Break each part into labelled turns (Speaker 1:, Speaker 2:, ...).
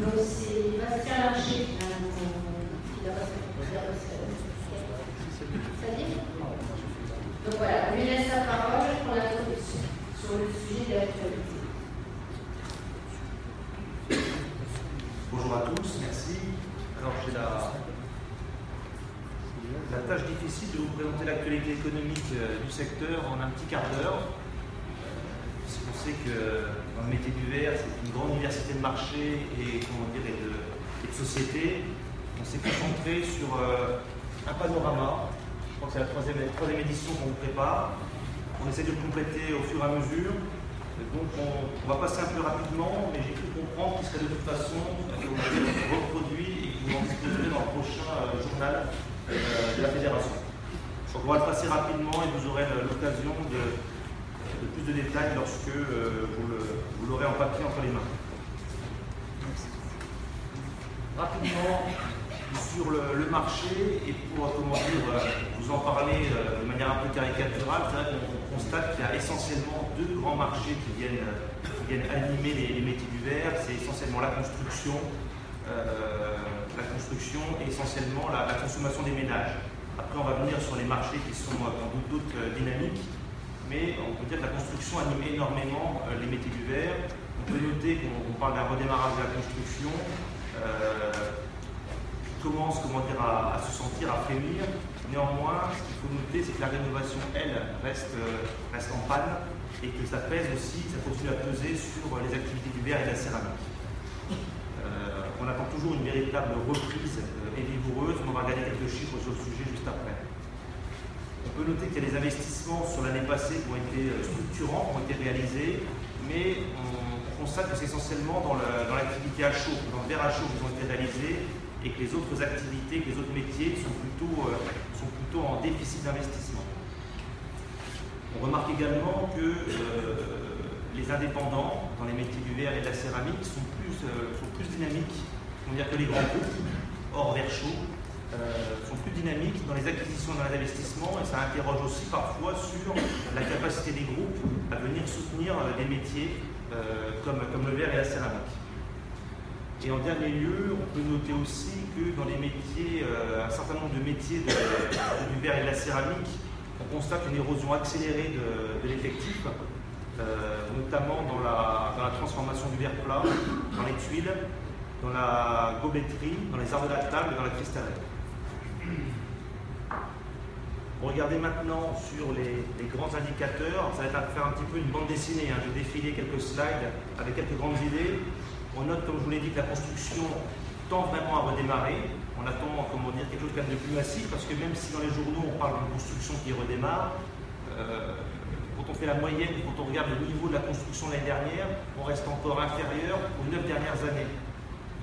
Speaker 1: mais aussi Bastien Larcher qui a ça dit. Donc voilà, on lui laisse la parole pour l'introduction sur le sujet de l'actualité.
Speaker 2: Bonjour à tous, merci. Alors j'ai la tâche difficile de vous présenter l'actualité économique du secteur en un petit quart d'heure. On sait que dans le métier du verre, c'est une grande diversité de marchés et, et de sociétés. On s'est concentré sur un panorama. Je crois que c'est la troisième édition qu'on vous prépare. On essaie de le compléter au fur et à mesure. Donc on va passer un peu rapidement, mais j'ai cru comprendre qu'il serait de toute façon reproduit et que vous en disposerez dans le prochain journal de la fédération. Donc on va le passer rapidement et vous aurez l'occasion de plus de détails lorsque vous l'aurez en papier entre les mains. Rapidement sur le marché et pour vous en parler de manière un peu caricaturale, c'est vrai qu'on constate qu'il y a essentiellement deux grands marchés qui viennent animer les métiers du verre. C'est essentiellement la construction et essentiellement la consommation des ménages. Après on va venir sur les marchés qui sont dans d'autres dynamiques, mais on peut dire que la construction anime énormément les métiers du verre. On peut noter qu'on parle d'un redémarrage de la construction commence à se sentir, à frémir. Néanmoins, ce qu'il faut noter, c'est que la rénovation, elle, reste en panne et que ça pèse aussi, ça continue à peser sur les activités du verre et de la céramique. On attend toujours une véritable reprise et vigoureuse. On va regarder quelques chiffres sur le sujet juste après. On peut noter qu'il y a des investissements sur l'année passée qui ont été structurants, qui ont été réalisés, mais on constate que c'est essentiellement dans l'activité à chaud, dans le verre à chaud qui ont été réalisés, et que les autres activités, que les autres métiers sont plutôt en déficit d'investissement. On remarque également que les indépendants dans les métiers du verre et de la céramique sont plus dynamiques, on va dire que les grands groupes, hors verre chaud, sont plus dynamiques dans les acquisitions, dans les investissements, et ça interroge aussi parfois sur la capacité des groupes à venir soutenir des métiers comme le verre et la céramique. Et en dernier lieu, on peut noter aussi que dans les métiers, un certain nombre de métiers du verre et de la céramique, on constate une érosion accélérée de l'effectif, notamment dans la transformation du verre plat, dans les tuiles, dans la gobletterie, dans les arts de la table et dans la cristallerie. Regardez maintenant sur les grands indicateurs. Ça va être à faire un petit peu une bande dessinée. Je vais défiler quelques slides avec quelques grandes idées. On note, comme je vous l'ai dit, que la construction tend vraiment à redémarrer. On attend, quelque chose quand même de plus massif, parce que même si dans les journaux on parle d'une construction qui redémarre, quand on fait la moyenne, quand on regarde le niveau de la construction l'année dernière, on reste encore inférieur aux 9 dernières années.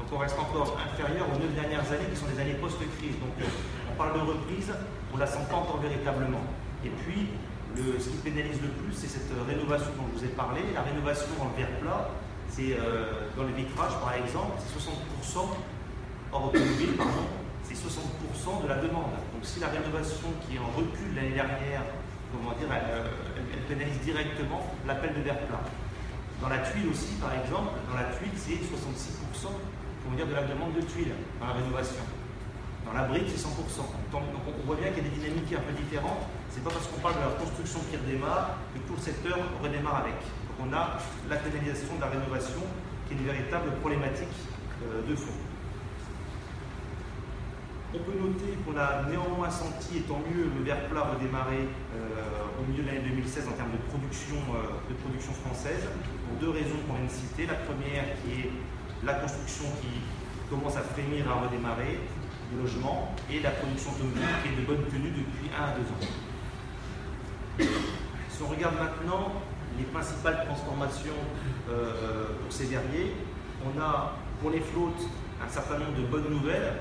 Speaker 2: Donc on reste encore inférieur aux 9 dernières années qui sont des années post-crise. Donc on parle de reprise, on ne la sent pas encore véritablement. Et puis, ce qui pénalise le plus, c'est cette rénovation dont je vous ai parlé. La rénovation dans le verre plat, c'est dans le vitrage par exemple, c'est 60%, hors automobile, pardon, c'est 60% de la demande. Donc si la rénovation qui est en recul l'année dernière, elle pénalise directement l'appel de verre plat. Dans la tuile aussi, par exemple, dans la tuile, c'est 66% de la demande de tuiles dans la rénovation. Dans la brique, c'est 100%. Donc on voit bien qu'il y a des dynamiques un peu différentes. C'est pas parce qu'on parle de la construction qui redémarre que tout le secteur redémarre avec. Donc on a la pénalisation de la rénovation qui est une véritable problématique de fond. On peut noter qu'on a néanmoins senti, et tant mieux, le verre plat redémarrer au milieu de l'année 2016 en termes de production française, pour deux raisons qu'on vient de citer. La première qui est la construction qui commence à frémir, à redémarrer, du logement, et la production automobile qui est de bonne tenue depuis 1 à 2 ans. Si on regarde maintenant les principales transformations pour ces verriers, on a pour les flottes un certain nombre de bonnes nouvelles,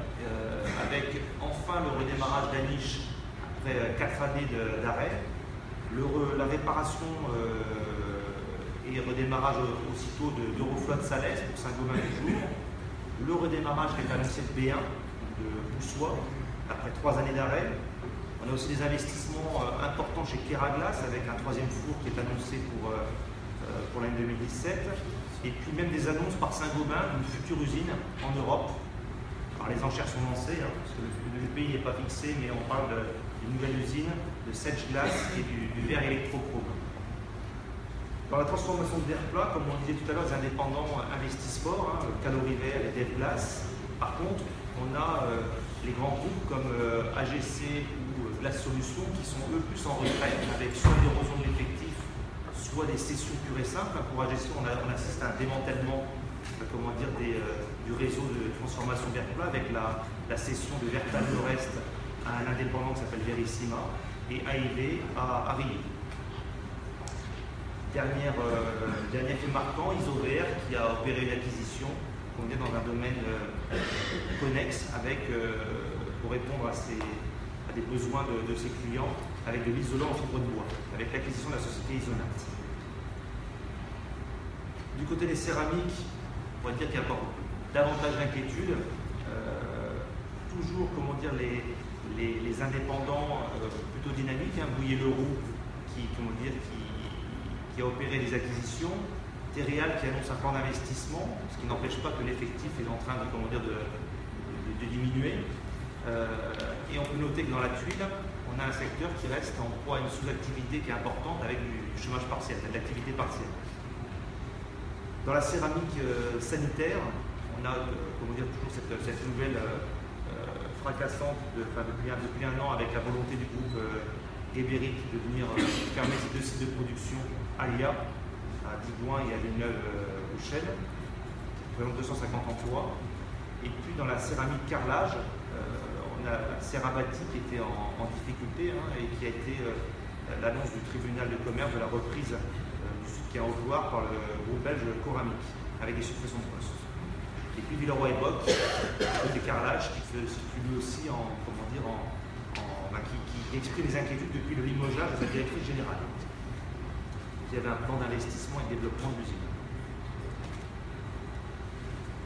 Speaker 2: avec enfin le redémarrage d'Aniche après 4 années d'arrêt, la réparation et redémarrage aussitôt d'Euroflotte Salès pour Saint-Gobain-du-Jour, le redémarrage qui est annoncé de B1 de Boussois après 3 années d'arrêt. On a aussi des investissements importants chez Keraglas avec un 3e four qui est annoncé pour pour l'année 2017. Et puis même des annonces par Saint-Gobain d'une future usine en Europe. Alors les enchères sont lancées, hein, parce que le pays n'est pas fixé, mais on parle d'une nouvelle usine de sèche glace et du verre électrochrome. Dans la transformation de verre plat, comme on disait tout à l'heure, les indépendants investissent fort, hein, Calorivert et Devglass. Par contre, on a les grands groupes comme AGC ou Glace Solutions qui sont eux plus en retraite, avec soit une érosion de l'effectif, soit des cessions pures et simples. Pour AGC, on assiste à un démantèlement du réseau de transformation verre plat avec la cession de Vertal Nord-Est à un indépendant qui s'appelle Verissima et AIV à Rilly. Dernier fait marquant, Isover qui a opéré une acquisition dans un domaine connexe pour répondre à des besoins de ses clients avec de l'isolant en fibre de bois, avec l'acquisition de la société Isonat. Du côté des céramiques, on pourrait dire qu'il y a encore davantage d'inquiétudes. Toujours, les indépendants plutôt dynamiques, hein, Bouillet-Leroux qui a opéré des acquisitions, Terreal qui annonce un plan d'investissement, ce qui n'empêche pas que l'effectif est en train de diminuer. Et on peut noter que dans la tuile, on a un secteur qui reste en proie à une sous-activité qui est importante avec du chômage partiel, de l'activité partielle. Dans la céramique sanitaire, on a toujours cette nouvelle fracassante depuis un an avec la volonté du groupe Geberit de venir fermer ces 2 sites de production à Lia, à Digoin et à Villeneuve-Bouchel, qui représentent 250 emplois. Et puis dans la céramique carrelage, on a Serabati qui était en difficulté, hein, et qui a été l'annonce du tribunal de commerce de la reprise du site qui est en Haute-Loire par le groupe belge Coramic, avec des suppressions de postes. Et puis Villeroy et Boch, côté carrelage, qui se situe lui aussi qui exprime des inquiétudes depuis le limogeage de sa directrice générale, qui avait un plan d'investissement et de développement de l'usine.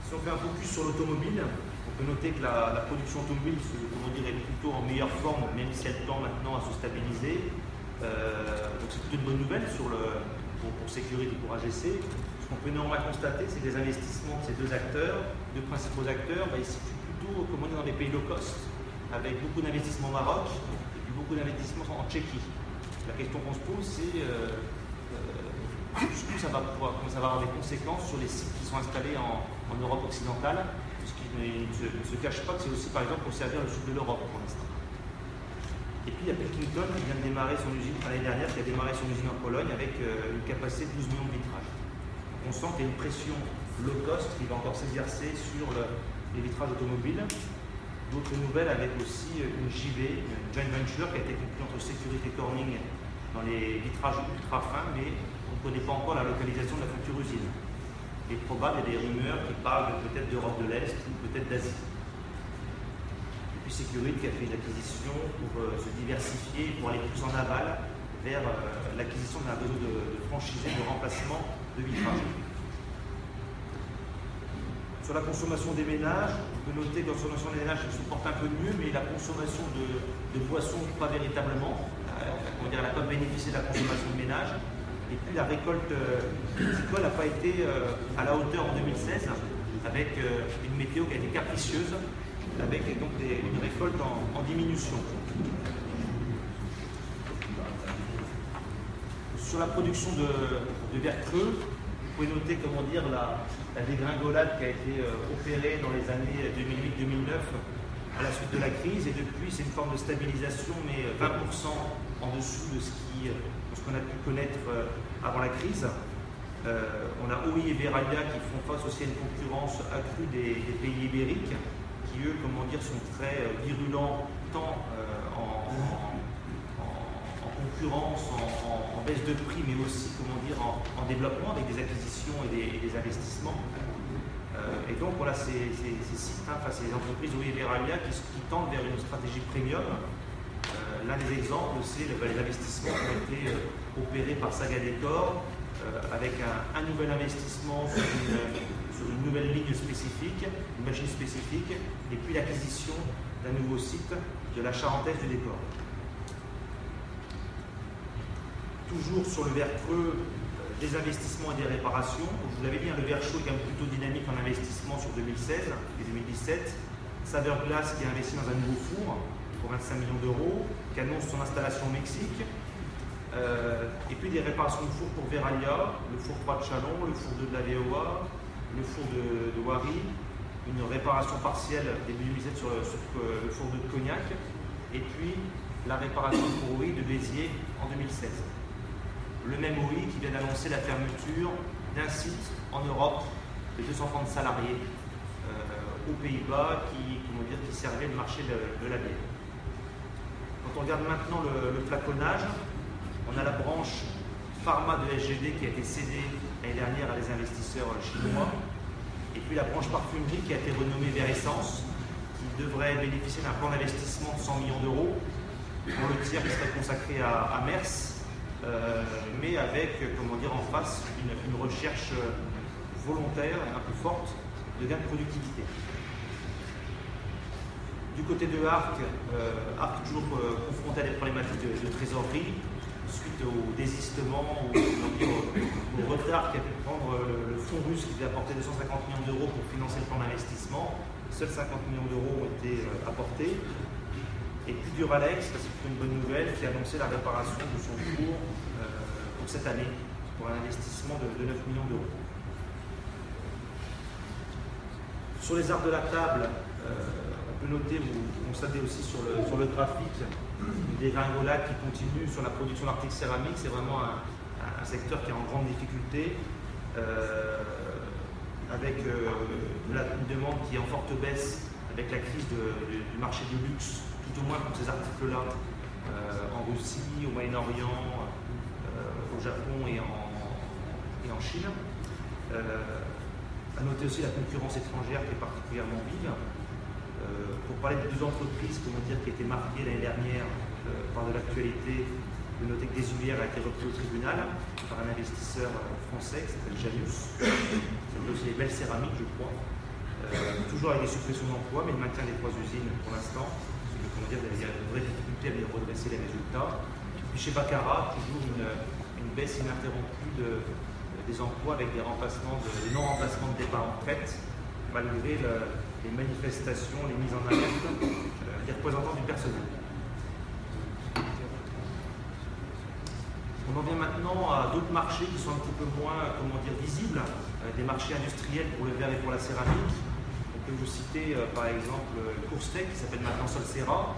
Speaker 2: Si on fait un focus sur l'automobile, on peut noter que la production automobile est plutôt en meilleure forme, même si elle tend maintenant à se stabiliser. Donc c'est plutôt une bonne nouvelle pour Sécurité et pour AGC. Ce qu'on peut néanmoins constater, c'est que les investissements de ces deux principaux acteurs, ils se situent plutôt dans les pays low cost, avec beaucoup d'investissements au Maroc et puis beaucoup d'investissements en Tchéquie. La question qu'on se pose, c'est jusqu'où ça va avoir des conséquences sur les sites qui sont installés en Europe occidentale, puisqu'il ne se cache pas que c'est aussi par exemple pour servir le sud de l'Europe pour l'instant. Et puis il y a Pilkington qui vient de démarrer son usine l'année dernière, qui a démarré son usine en Pologne avec une capacité de 12 millions de vitrages. On sent qu'il y a une pression low cost qui va encore s'exercer sur les vitrages automobiles. D'autres nouvelles avec aussi une JV, une joint venture qui a été conclue entre Sécurité Corning dans les vitrages ultra fins, mais on ne connaît pas encore la localisation de la future usine. Il est probable, il y a des rumeurs qui parlent peut-être d'Europe de l'Est ou peut-être d'Asie. Et puis Sécurité qui a fait une acquisition pour se diversifier, pour aller plus en aval vers l'acquisition d'un réseau de franchisés de remplacement de vitrage. Sur la consommation des ménages, on peut noter que la consommation des ménages se porte un peu mieux, mais la consommation de boissons, pas véritablement. Elle n'a pas bénéficié de la consommation de ménages. Et puis la récolte viticole n'a pas été à la hauteur en 2016, avec une météo qui a été capricieuse, avec donc une récolte en diminution. Sur la production de verre creux, vous pouvez noter la dégringolade qui a été opérée dans les années 2008-2009 à la suite de la crise, et depuis c'est une forme de stabilisation, mais 20% en dessous de ce qu'on a pu connaître avant la crise. On a OI et Verallia qui font face aussi à une concurrence accrue des pays ibériques, qui eux, sont très virulents, tant en concurrence, en baisse de prix, mais aussi en développement avec des acquisitions et des investissements. Et donc voilà ces sites, ces entreprises OI et Verallia qui tendent vers une stratégie premium. L'un des exemples, c'est les investissements qui ont été opérés par Saga Décor, avec un nouvel investissement sur une nouvelle ligne spécifique, une machine spécifique, et puis l'acquisition d'un nouveau site de la Charentaise du Décor. Toujours sur le verre creux, des investissements et des réparations. Donc, je vous l'avais dit, le verre chaud est quand même plutôt dynamique en investissement sur 2016 et 2017. Saverglass qui a investi dans un nouveau four pour 25 millions d'euros, qui annonce son installation au Mexique. Et puis des réparations de four pour Verallia, le four 3 de Chalon, le four 2 de la VOA, le four de Wary, une réparation partielle début 2017 sur le four 2 de Cognac, et puis la réparation pour OI de Béziers en 2016. Le même OI qui vient d'annoncer la fermeture d'un site en Europe de 230 salariés aux Pays-Bas qui servait le marché de la bière. Quand on regarde maintenant le flaconnage, on a la branche pharma de SGD qui a été cédée l'année dernière à des investisseurs chinois, et puis la branche parfumerie qui a été renommée Veressence, qui devrait bénéficier d'un plan d'investissement de 100 millions d'euros pour le tiers qui serait consacré à Mers, mais avec en face une recherche volontaire et un peu forte de gain de productivité. Du côté de Arc toujours confronté à des problématiques de trésorerie suite au désistement ou au retard qu'a pu prendre le fonds russe qui devait apporter 250 millions d'euros pour financer le plan d'investissement. Seuls 50 millions d'euros ont été apportés. Et puis Duralex, c'est une bonne nouvelle, qui a annoncé la réparation de son four pour cette année pour un investissement de 9 millions d'euros. Sur les arts de la table, on peut noter, vous constatez aussi sur le graphique, une dégringolade qui continue sur la production d'articles céramiques. C'est vraiment un secteur qui est en grande difficulté, avec une demande qui est en forte baisse avec la crise du marché du luxe, tout au moins pour ces articles-là, en Russie, au Moyen-Orient, au Japon et en Chine. À noter aussi la concurrence étrangère qui est particulièrement vive. Pour parler de deux entreprises qui étaient marquées l'année dernière par de l'actualité, de noter que Desulières a été repris au tribunal par un investisseur français qui s'appelle Janus. C'est aussi les belles céramiques, je crois. Toujours avec des suppressions d'emplois, mais le maintien des 3 usines pour l'instant. Il y a de vraies difficultés à redresser les résultats. Puis chez Baccarat, toujours une baisse ininterrompue des emplois avec des non-remplacements de départ en retraite, malgré les manifestations, les mises en alerte des représentants du personnel. On en vient maintenant à d'autres marchés qui sont un petit peu moins, visibles, des marchés industriels pour le verre et pour la céramique. On peut vous citer par exemple Courstec, qui s'appelle maintenant Solsera,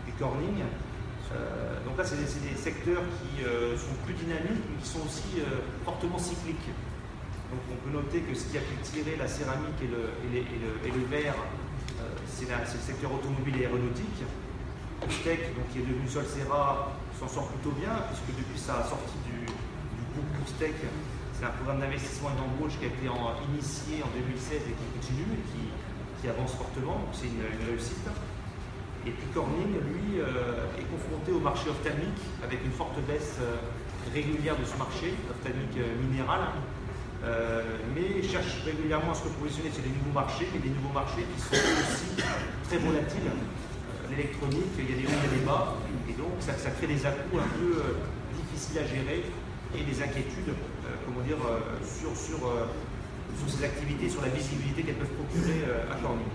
Speaker 2: et Corning. Donc là, c'est des secteurs qui sont plus dynamiques, mais qui sont aussi fortement cycliques. Donc on peut noter que ce qui a pu tirer la céramique et le verre, c'est le secteur automobile et aéronautique. Courstec, qui est devenu Solsera, s'en sort plutôt bien, puisque depuis sa sortie du groupe Courstec, c'est un programme d'investissement et d'embauche qui a été initié en 2016 et qui continue et qui avance fortement, donc c'est une réussite. Et puis Corning, lui, est confronté au marché ophtalmique avec une forte baisse régulière de ce marché, ophtalmique minéral, mais cherche régulièrement à se repositionner sur des nouveaux marchés, mais des nouveaux marchés qui sont aussi très volatiles. L'électronique, il y a des hauts et des bas, et donc ça crée des à-coups un peu difficiles à gérer et des inquiétudes sur ces activités, sur la visibilité qu'elles peuvent procurer à Corning.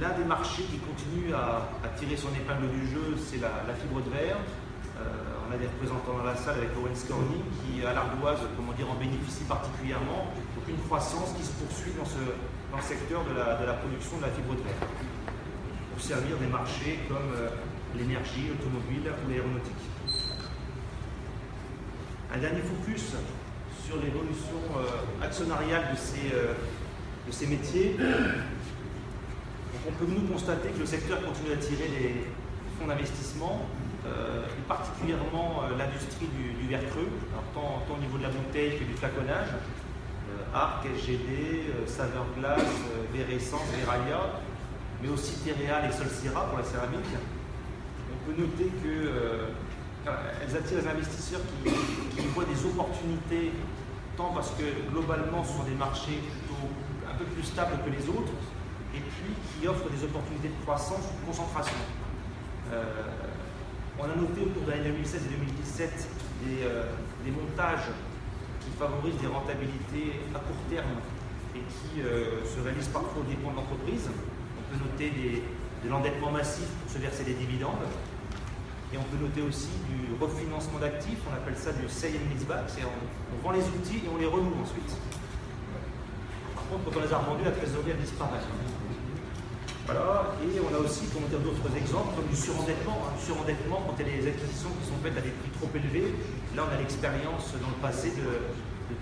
Speaker 2: L'un des marchés qui continue à tirer son épingle du jeu, c'est la fibre de verre. On a des représentants dans la salle avec Owens Corning qui, à l'Ardoise, en bénéficie particulièrement. Donc une croissance qui se poursuit dans le secteur de la production de la fibre de verre, pour servir des marchés comme l'énergie, l'automobile ou l'aéronautique. Un dernier focus sur l'évolution actionnariale de ces métiers. On peut nous constater que le secteur continue d'attirer les fonds d'investissement, et particulièrement l'industrie du verre creux, tant au niveau de la bouteille que du flaconnage, Arc, SGD, Saverglass, Veressence, Verallia, mais aussi Terreal et Solsera pour la céramique. On peut noter qu'elles attirent les investisseurs qui voient des opportunités, tant parce que globalement ce sont des marchés plutôt un peu plus stables que les autres, et puis qui offrent des opportunités de croissance ou de concentration. On a noté au cours de l'année 2016 et 2017 des montages qui favorisent des rentabilités à court terme et qui se réalisent parfois au dépens de l'entreprise. On peut noter de l'endettement massif pour se verser des dividendes. Et on peut noter aussi du refinancement d'actifs, on appelle ça du sale and leaseback, c'est on vend les outils et on les renoue ensuite. Par contre, quand on les a revendus, la trésorerie elle disparaît. Voilà, et on a aussi d'autres exemples comme du surendettement. Du surendettement quand il y a des acquisitions qui sont faites à des prix trop élevés. Là, on a l'expérience dans le passé de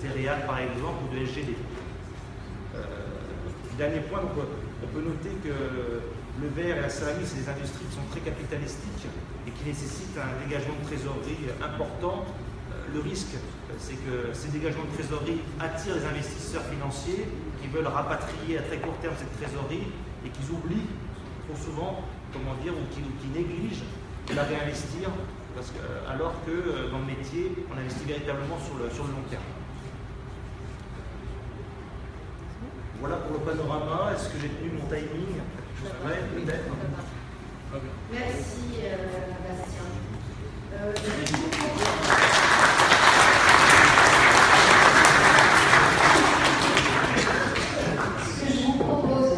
Speaker 2: Tereal par exemple ou de SGD. Dernier point, donc, on peut noter que le verre et la céramique, c'est des industries qui sont très capitalistiques et qui nécessitent un dégagement de trésorerie important. Le risque, c'est que ces dégagements de trésorerie attirent les investisseurs financiers qui veulent rapatrier à très court terme cette trésorerie et qui oublient trop souvent, comment dire, ou qui négligent de la réinvestir, alors que dans le métier, on investit véritablement sur le long terme. Voilà pour le panorama. Est-ce que j'ai tenu mon timing? Ouais, peut-être.
Speaker 1: Merci, Bastien. Ce que je vous propose,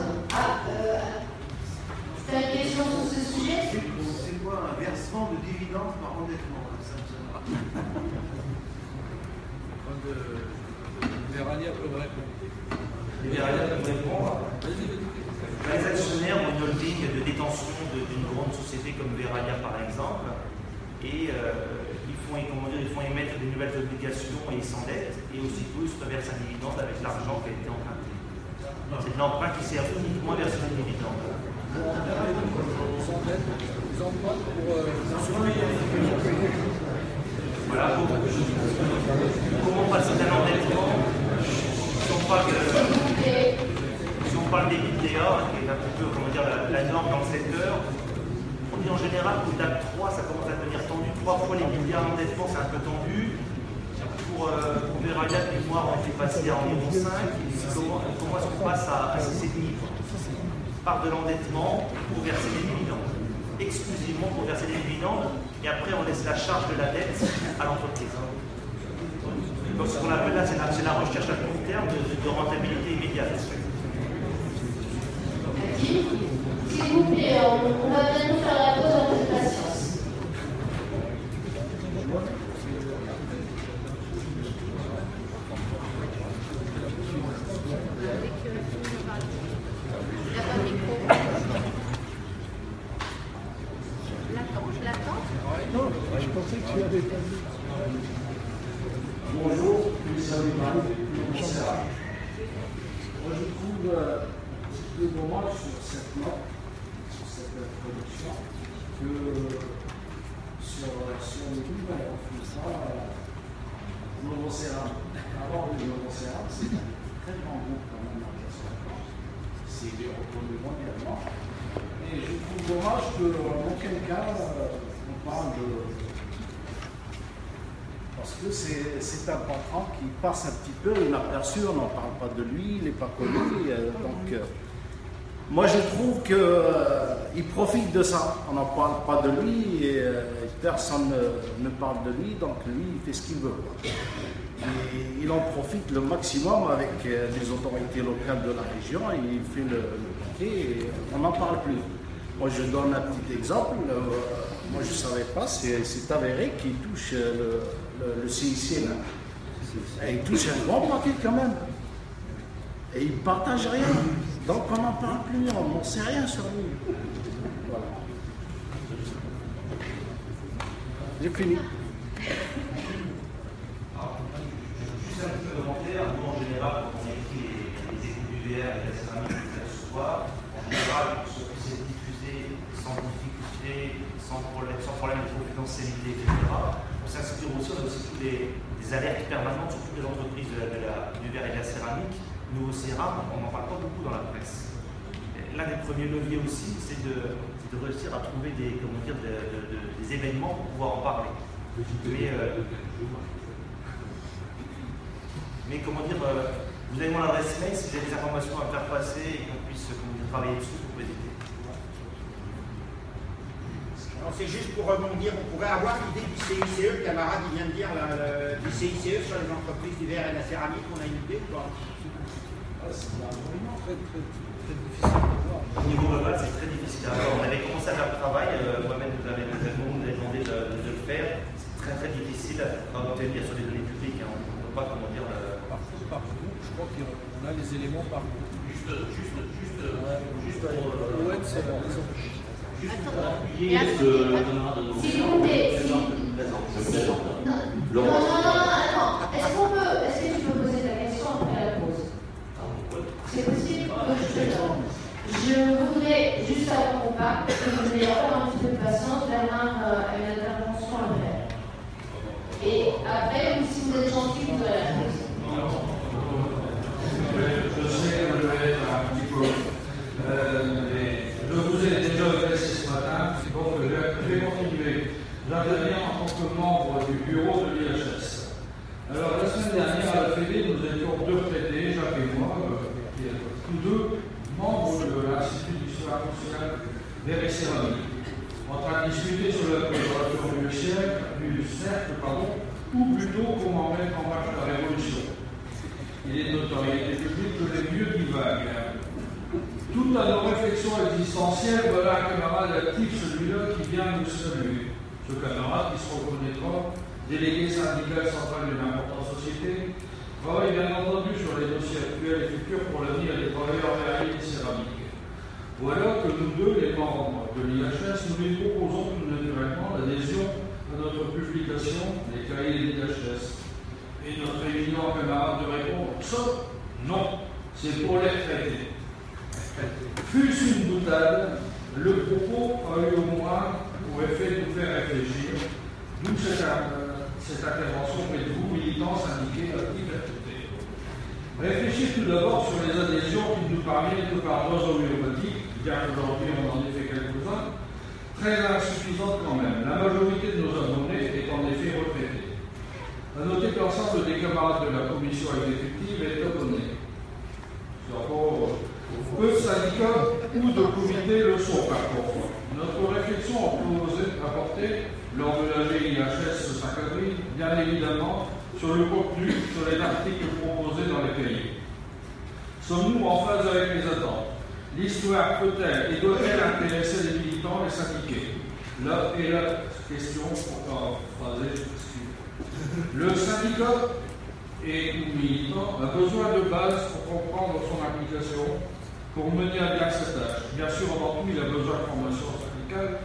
Speaker 1: c'est une question sur ce sujet.
Speaker 3: C'est quoi un versement de dividendes par endettement?
Speaker 4: Veralia peut répondre.
Speaker 2: Les actionnaires ont une holding de détention d'une grande société comme Veralia par exemple, et ils font émettre des nouvelles obligations et ils s'endettent, et aussitôt ils se reversent un dividende avec l'argent qui a été emprunté. C'est de l'emprunt qui sert uniquement à verser un dividende.
Speaker 4: Ils empruntent pour surveiller.
Speaker 2: Voilà, comment passer d'un endettement? Si on parle des BDA, qui est un petit peu la norme dans le secteur, on dit en général qu'au DAC 3, ça commence à devenir tendu. 3 fois les BDA en endettement, c'est un peu tendu. Pour Veralia, les mémoires ont été passés à environ 5. Comment est-ce qu'on passe à 6,5? On part de l'endettement pour verser des dividendes. Exclusivement pour verser des dividendes, et après on laisse la charge de la dette à l'entreprise. Donc ce qu'on appelle là, c'est la recherche à court terme de rentabilité immédiate.
Speaker 1: S'il vous plaît, on va bientôt faire la pause en toute patience.
Speaker 4: Non, je pensais que tu avais pas vu.
Speaker 3: Bonjour, moi je trouve un petit peu dommage sur cette note, sur cette introduction, que sur le livre, on fait ça, Novocéram. Alors, le Novocéram, c'est un très grand groupe quand même en c'est reconnu mondialement. Et je trouve dommage qu'en aucun cas, on parle de. Parce que c'est un patron qui passe un petit peu inaperçu, on n'en parle pas de lui, il n'est pas connu. Donc, moi je trouve qu'il profite de ça. On n'en parle pas de lui et personne ne parle de lui, donc lui il fait ce qu'il veut. Et il en profite le maximum avec les autorités locales de la région et il fait le paquet et on n'en parle plus. Moi je donne un petit exemple. Moi je ne savais pas, c'est avéré qu'il touche le CIC là. Et il touche un grand paquet quand même. Et il ne partage rien. Donc on n'en parle plus, on n'en sait rien sur lui. Voilà. J'ai fini.
Speaker 2: Alors, juste un petit peu commentaire. Nous en général, quand on écrit les écoutes du VR et de la céramique que ce soit, en général, on se puisse être diffusé sans difficulté, sans problème de confidentialité, etc. On s'inspire aussi, on a aussi toutes des alertes permanentes sur toutes les entreprises du verre et de la céramique. Nous, au CERAM, on n'en parle pas beaucoup dans la presse. L'un des premiers leviers aussi, c'est de réussir à trouver des événements pour pouvoir en parler. Mais comment dire, vous avez mon adresse mail, si vous avez des informations à faire passer et qu'on puisse travailler dessus, vous pouvez aider.
Speaker 5: Non, c'est juste pour rebondir, on pourrait avoir l'idée du CICE, le camarade il vient de dire, du CICE sur les entreprises du verre et de la céramique, on a une idée ou pas?
Speaker 4: C'est un argument très difficile à voir.
Speaker 2: Au niveau global, c'est très difficile. Alors, on avait commencé à faire le travail, moi-même, vous avez demandé de le faire. C'est très difficile à obtenir sur les données publiques. On ne peut pas, comment dire.
Speaker 4: Par groupe, je crois qu'on a les éléments par groupe.
Speaker 2: Juste pour
Speaker 4: Ouais, c'est bon.
Speaker 1: Si vous voulez, non, attends. Est-ce que tu peux poser ta question après la pause? C'est possible? Je voudrais juste avant qu'on parte, que vous ayez encore un petit peu de patience, Bernard a une intervention à faire. Et après, si vous êtes gentil, vous aurez la pause.
Speaker 6: Je sais que je vais être un petit peu. Je vous ai déjà adressé ce matin, c'est bon que je vais continuer. J'interviens en tant que membre du bureau de l'IHS. Alors, la semaine dernière, à la Fédé, nous étions deux retraités, Jacques et moi, tous deux membres de l'Institut d'histoire sociale Verre et Céramique, en train de discuter sur la préparation du cercle, ou plutôt comment mettre en marche la révolution. Il est de notoriété publique que les vieux divaguent. Tout à nos réflexions existentielles, voilà un camarade actif, celui-là qui vient nous saluer. Ce camarade qui se reconnaîtra, délégué syndical central d'une importante société, travaille bien entendu sur les dossiers actuels et futurs pour l'avenir des travailleurs verriers et céramiques. Voilà que nous deux, les membres de l'IHS, nous lui proposons tout naturellement l'adhésion à notre publication des cahiers de l'IHS. Et notre éminent camarade de répondre, ça, non, c'est pour les retraités. Fût-ce une boutade, le propos a eu au moins pour effet de nous faire réfléchir, d'où cette intervention auprès de vous, militants, syndiqués, actifs et retraités. Réfléchir tout d'abord sur les adhésions qui nous parviennent que par voie homéopathique, bien qu'aujourd'hui on en ait fait quelques-uns, très insuffisantes quand même. La majorité de nos abonnés est en effet retraitée. À noter que l'ensemble des camarades de la commission exécutive est abonné. Peu de syndicats ou de comités le sont par contre. Notre réflexion a porté, lors de la GIHS ce 5 avril, bien évidemment, sur le contenu, sur les articles proposés dans les cahiers. Sommes-nous en phase avec les attentes? L'histoire peut-elle et doit-elle intéresser les militants et syndiqués? Là est la question, pour phraser. Le syndicat et ou militant a besoin de base pour comprendre son application, pour mener à bien cette tâche. Bien sûr, avant tout, il a besoin de formation syndicale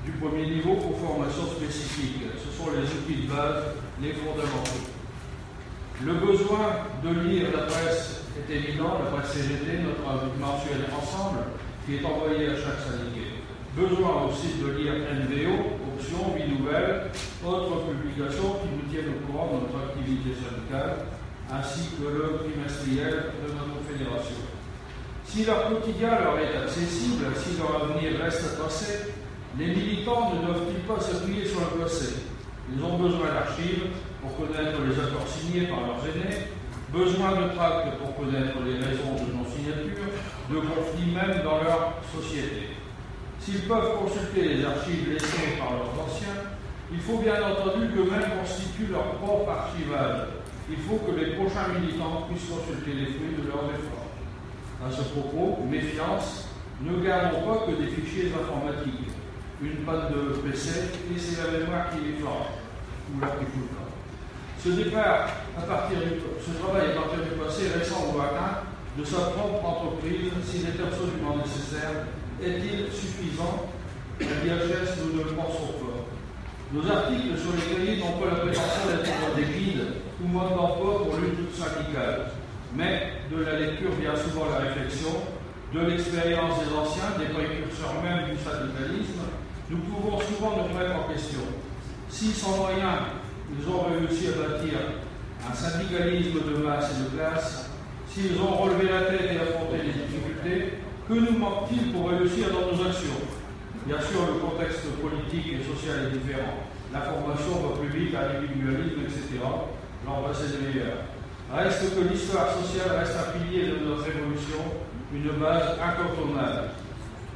Speaker 6: du premier niveau pour formation spécifique. Ce sont les outils de base, les fondamentaux. Le besoin de lire la presse est évident, la presse CGT, notre mensuel ensemble, qui est envoyé à chaque syndiqué. Besoin aussi de lire NVO, options, vie nouvelle, autres publications qui nous tiennent au courant de notre activité syndicale, ainsi que le trimestriel de notre fédération. Si leur quotidien leur est accessible, si leur avenir reste à tracer, les militants ne doivent-ils pas s'appuyer sur le passé? Ils ont besoin d'archives pour connaître les accords signés par leurs aînés, besoin de tracts pour connaître les raisons de non-signature, de conflits même dans leur société. S'ils peuvent consulter les archives laissées par leurs anciens, il faut bien entendu qu'eux-mêmes constituent leur propre archivage. Il faut que les prochains militants puissent consulter les fruits de leurs efforts. À ce propos, méfiance, ne gardons pas que des fichiers informatiques. Une panne de PC et c'est la mémoire qui est flanche, ou là qui fout le camp. Ce travail à partir du passé récent ou lointain de sa propre entreprise, s'il est absolument nécessaire, est-il suffisant? À l'IHS, nous ne le pensons pas. Nos articles sur les cahiers n'ont pas la prétention d'être des guides ou modes d'emploi pour lutte syndicale, mais de la lecture vient souvent la réflexion, de l'expérience des anciens, des précurseurs même du syndicalisme. Nous pouvons souvent nous remettre en question. Si sans moyens, ils ont réussi à bâtir un syndicalisme de masse et de classe, s'ils ont relevé la tête et affronté les difficultés, que nous manque-t-il pour réussir dans nos actions? Bien sûr, le contexte politique et social est différent. La formation va plus vite, l'individualisme, etc. L'an passé des meilleurs. Reste que l'histoire sociale reste un pilier de notre évolution, une base incontournable.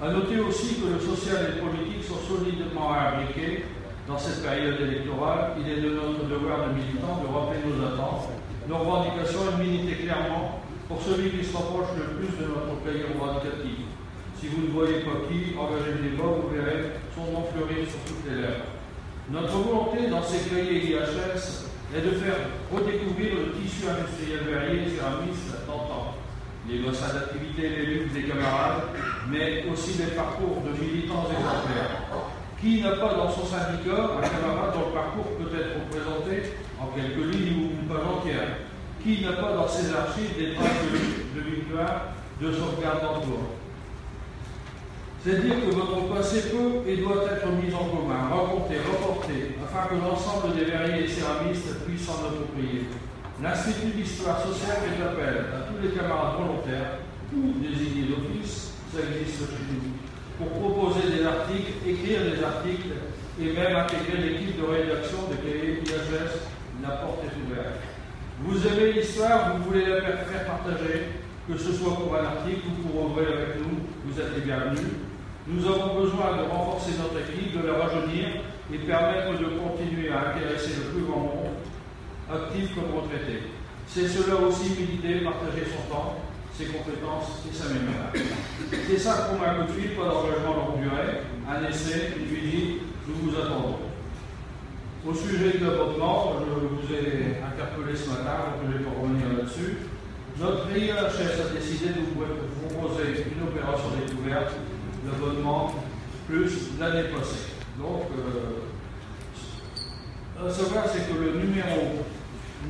Speaker 6: À noter aussi que le social et le politique sont solidement imbriqués dans cette période électorale. Il est de notre devoir de militants de rappeler nos attentes, nos revendications et de militer clairement pour celui qui se rapproche le plus de notre cahier revendicatif. Si vous ne voyez pas qui, engagez le débat, vous verrez son nom fleurir sur toutes les lèvres. Notre volonté dans ces cahiers IHS est de faire redécouvrir le tissu industriel verrier et céramiste d'antan, les bassins d'activité, les luttes des camarades, mais aussi des parcours de militants exemplaires. Qui n'a pas dans son syndicat un camarade dont le parcours peut être représenté en quelques lignes ou une page entière? Qui n'a pas dans ses archives des traces de victoire, de sauvegarde d'emploi? C'est dire que votre passé peut et doit être mis en commun, raconté, reporté, afin que l'ensemble des verriers et céramistes puissent s'en approprier. L'Institut d'histoire sociale fait appel à tous les camarades volontaires ou désignés d'office, ça existe chez nous, pour proposer des articles, écrire des articles et même intégrer l'équipe de rédaction de cahiers IHS. La porte est ouverte. Vous aimez l'histoire, vous voulez la faire partager, que ce soit pour un article ou pour ouvrir avec nous, vous êtes les bienvenus. Nous avons besoin de renforcer notre équipe, de la rajeunir et permettre de continuer à intéresser le plus grand monde, actif comme retraité. C'est cela aussi militer, partager son temps, ses compétences et sa mémoire. C'est ça pour un coup de fil, pas d'engagement longue durée, un essai, une visite, nous vous attendons. Au sujet de l'abonnement, je vous ai interpellé ce matin, donc je ne vais pas revenir là-dessus. Notre IHS a décidé de vous proposer une opération découverte, l'abonnement, plus l'année passée. Donc, à savoir, c'est que le numéro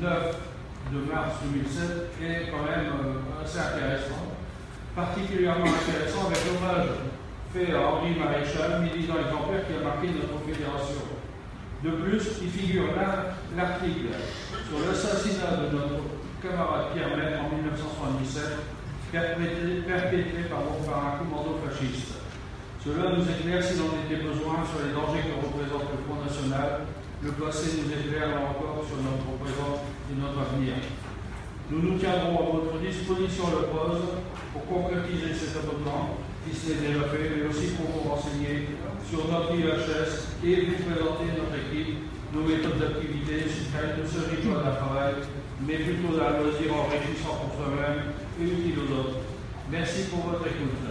Speaker 6: 9 de mars 2007 est quand même assez intéressant, particulièrement intéressant avec l'hommage fait à Henri Maréchal, militant exemplaire qui a marqué notre fédération. De plus, il figure là l'article sur l'assassinat de notre camarade Pierre Maître en 1977, perpétré par un commando fasciste. Cela nous éclaire s'il en était besoin sur les dangers que représente le Front National. Le passé nous éclaire là encore sur notre présent et notre avenir. Nous nous tiendrons à votre disposition le pause pour concrétiser cet abonnement qui s'est déjà fait, mais aussi pour vous renseigner sur notre IHS et vous présenter notre équipe, nos méthodes d'activité. Il ne s'agit pas d'un travail, mais plutôt d'un loisir enrichissant pour soi-même et utile aux autres. Merci pour votre écoute.